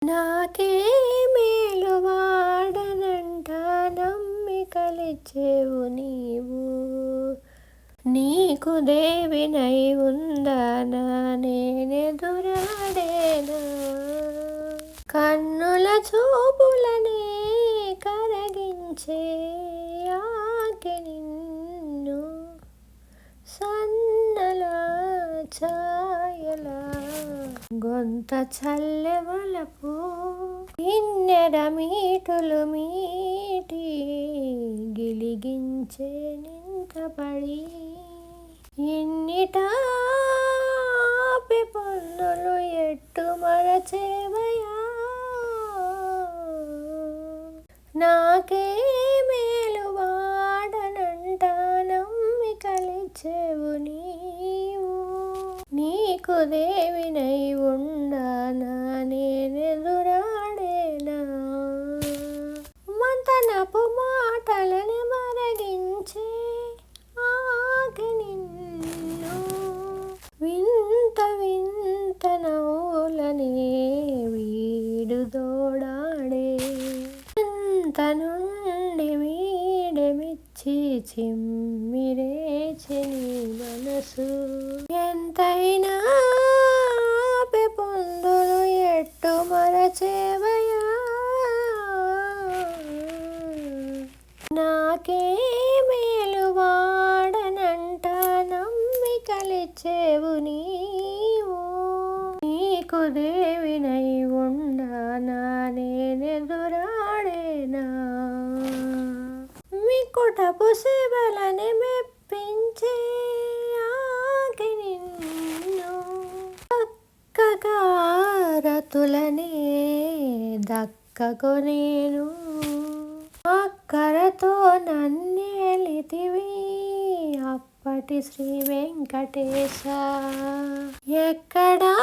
నాకే మేలు వాడనంట నమ్మికలిచ్చేవు నీవు. నీకు దేవినై ఉందానా నేనెదురాడేనా. కన్నుల చూపులనే కరగించే ఆకె నిన్ను సన్నలా ఛాయలా గొంత చల్లెవలపు కిన్నెర మీటులు మీటి గిలిగించే నింతపడి ఇన్నిటాపి పొన్నులు ఎట్టు మరచేవయా. నాకే మేలు వాడనంట నమ్మికలిచ్చేవు నీవు. నీకు దేవినై ఉండానా నేనెదురాడేనా. మంతనపు మాటలని మరగించే ఆకె నిన్ను వింత వింత నవ్వులనే వీడుదోడాడే. అంత నుండి వీడెమిచ్చి చిమ్మిరేచి నీ మనసు ఎంతైనా పొందులు ఎట్టు మరచేవయా. నాకే మేలు వాడనంట నమ్మికలిచ్చేవు నీవు. నీకు దేవినై ఉండానా నేనెదురాడేనా. మికుటపు సేవలని మెప్పించే ఆకె నిన్ను రతులనే దక్కకొనేను. అక్కరతో నన్నేలితివి అప్పటి శ్రీ వెంకటేశ. ఎక్కడా